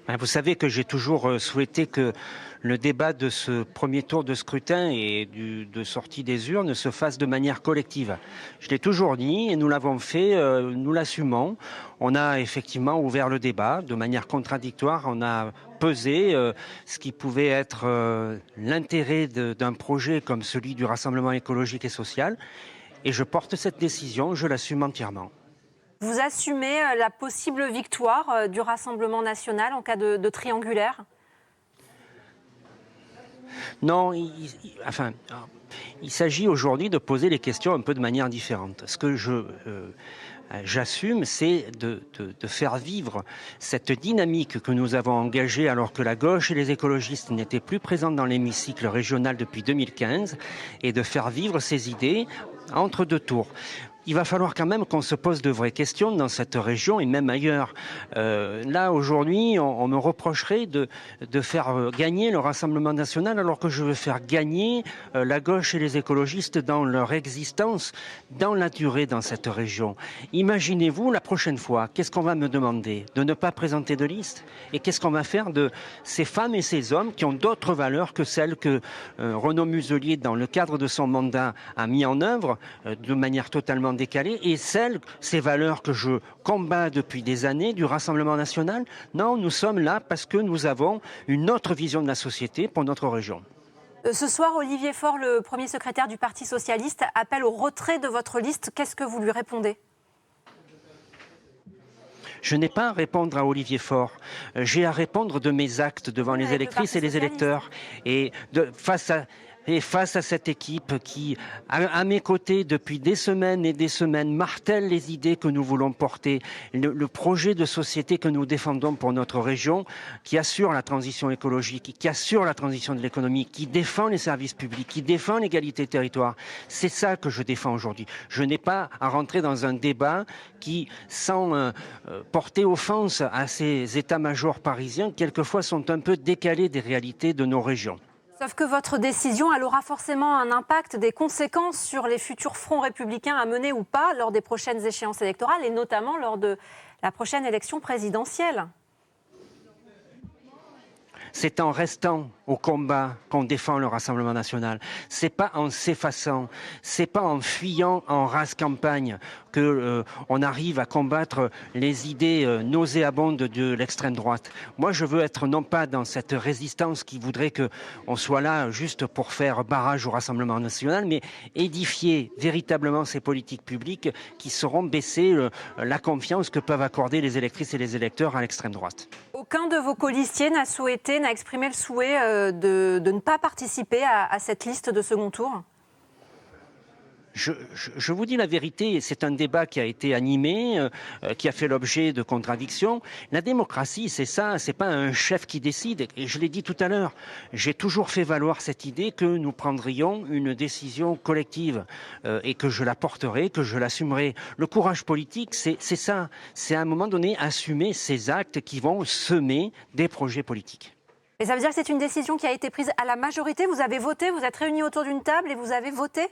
Vous savez que j'ai toujours souhaité que le débat de ce premier tour de scrutin et de sortie des urnes se fasse de manière collective. Je l'ai toujours dit et nous l'avons fait, nous l'assumons. On a effectivement ouvert le débat de manière contradictoire. On a pesé ce qui pouvait être l'intérêt d'un projet comme celui du Rassemblement écologique et social. Et je porte cette décision, je l'assume entièrement. Vous assumez la possible victoire du Rassemblement national en cas de triangulaire ? Non, il s'agit aujourd'hui de poser les questions un peu de manière différente. Ce que j'assume, c'est de faire vivre cette dynamique que nous avons engagée alors que la gauche et les écologistes n'étaient plus présentes dans l'hémicycle régional depuis 2015 et de faire vivre ces idées entre deux tours. Il va falloir quand même qu'on se pose de vraies questions dans cette région et même ailleurs. Là, aujourd'hui, on me reprocherait de faire gagner le Rassemblement national alors que je veux faire gagner la gauche et les écologistes dans leur existence, dans la durée dans cette région. Imaginez-vous la prochaine fois, qu'est-ce qu'on va me demander? De ne pas présenter de liste? Et qu'est-ce qu'on va faire de ces femmes et ces hommes qui ont d'autres valeurs que celles que Renaud Muselier, dans le cadre de son mandat, a mis en œuvre de manière totalement décalée, et ces valeurs que je combats depuis des années du Rassemblement national? Non, nous sommes là parce que nous avons une autre vision de la société pour notre région. Ce soir, Olivier Faure, le premier secrétaire du Parti socialiste, appelle au retrait de votre liste. Qu'est-ce que vous lui répondez ? Je n'ai pas à répondre à Olivier Faure. J'ai à répondre de mes actes devant les électrices et les électeurs. Et face à cette équipe qui, à mes côtés depuis des semaines et des semaines, martèle les idées que nous voulons porter, le projet de société que nous défendons pour notre région, qui assure la transition écologique, qui assure la transition de l'économie, qui défend les services publics, qui défend l'égalité territoire. C'est ça que je défends aujourd'hui. Je n'ai pas à rentrer dans un débat qui, sans porter offense à ces états-majors parisiens, quelquefois sont un peu décalés des réalités de nos régions. Sauf que votre décision, elle aura forcément un impact, des conséquences sur les futurs fronts républicains à mener ou pas lors des prochaines échéances électorales et notamment lors de la prochaine élection présidentielle. C'est en restant au combat qu'on défend le Rassemblement national. C'est pas en s'effaçant, c'est pas en fuyant en rase campagne que on arrive à combattre les idées nauséabondes de l'extrême droite. Moi, je veux être non pas dans cette résistance qui voudrait que on soit là juste pour faire barrage au Rassemblement national, mais édifier véritablement ces politiques publiques qui sauront baisser la confiance que peuvent accorder les électrices et les électeurs à l'extrême droite. Aucun de vos colistiers n'a exprimé le souhait de ne pas participer à cette liste de second tour ? Je vous dis la vérité, c'est un débat qui a été animé, qui a fait l'objet de contradictions. La démocratie, c'est ça, c'est pas un chef qui décide. Et je l'ai dit tout à l'heure, j'ai toujours fait valoir cette idée que nous prendrions une décision collective et que je la porterai, que je l'assumerai. Le courage politique, c'est ça. C'est à un moment donné assumer ces actes qui vont semer des projets politiques. Et ça veut dire que c'est une décision qui a été prise à la majorité. Vous avez voté, vous êtes réunis autour d'une table et vous avez voté ?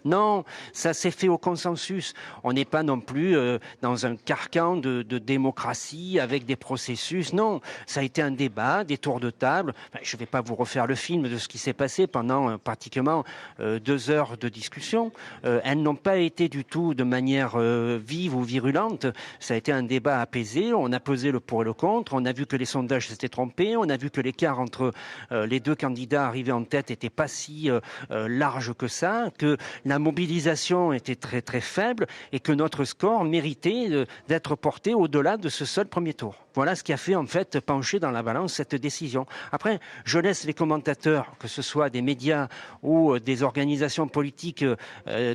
Non, ça s'est fait au consensus. On n'est pas non plus dans un carcan de démocratie avec des processus. Non, ça a été un débat, des tours de table. Je ne vais pas vous refaire le film de ce qui s'est passé pendant pratiquement 2 heures de discussion. Elles n'ont pas été du tout de manière vive ou virulente. Ça a été un débat apaisé. On a pesé le pour et le contre. On a vu que les sondages s'étaient trompés. On a vu que l'écart entre les deux candidats arrivés en tête n'était pas si large que ça, que la mobilisation était très très faible et que notre score méritait d'être porté au-delà de ce seul premier tour. Voilà ce qui a fait en fait pencher dans la balance cette décision. Après, je laisse les commentateurs, que ce soit des médias ou des organisations politiques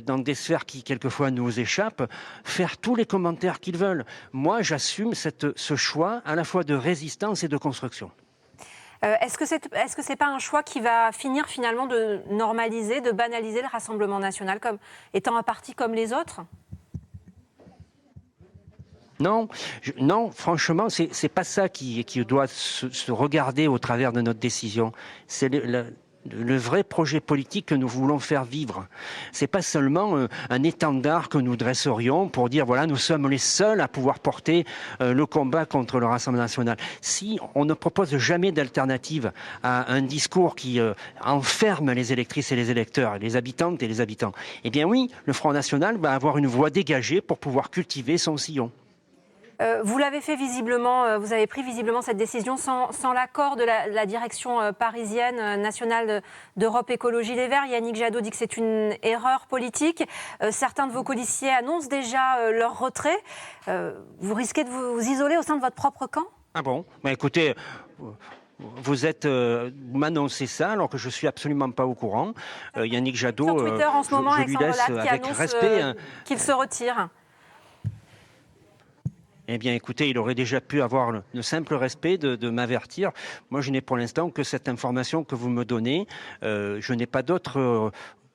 dans des sphères qui quelquefois nous échappent, faire tous les commentaires qu'ils veulent. Moi, j'assume ce choix à la fois de résistance et de construction. Est-ce que c'est pas un choix qui va finir finalement de normaliser, de banaliser le Rassemblement national comme étant un parti comme les autres ? Non, franchement, c'est pas ça qui doit se regarder au travers de notre décision. C'est le vrai projet politique que nous voulons faire vivre. C'est pas seulement un étendard que nous dresserions pour dire voilà, nous sommes les seuls à pouvoir porter le combat contre le Rassemblement national. Si on ne propose jamais d'alternative à un discours qui enferme les électrices et les électeurs, les habitantes et les habitants, eh bien oui, le Front national va avoir une voie dégagée pour pouvoir cultiver son sillon. Vous l'avez fait visiblement, vous avez pris visiblement cette décision sans l'accord de la direction parisienne nationale d'Europe Écologie Les Verts. Yannick Jadot dit que c'est une erreur politique. Certains de vos codiciers annoncent déjà leur retrait. Vous risquez de vous isoler au sein de votre propre camp ? Ah bon ? Bah écoutez, vous m'annoncez ça alors que je suis absolument pas au courant. Yannick Jadot, sur Twitter en ce moment, je lui laisse Alexandre Latte qui avec annonce respect. qu'il se retire. Eh bien, écoutez, il aurait déjà pu avoir le simple respect de m'avertir. Moi, je n'ai pour l'instant que cette information que vous me donnez. Je n'ai pas d'autres,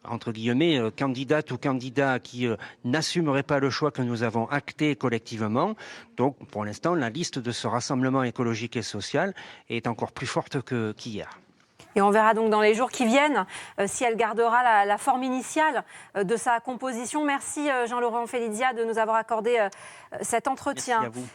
entre guillemets, candidates ou candidats qui n'assumeraient pas le choix que nous avons acté collectivement. Donc, pour l'instant, la liste de ce rassemblement écologique et social est encore plus forte qu'hier. Et on verra donc dans les jours qui viennent si elle gardera la forme initiale de sa composition. Merci Jean-Laurent Félidia de nous avoir accordé cet entretien. Merci à vous.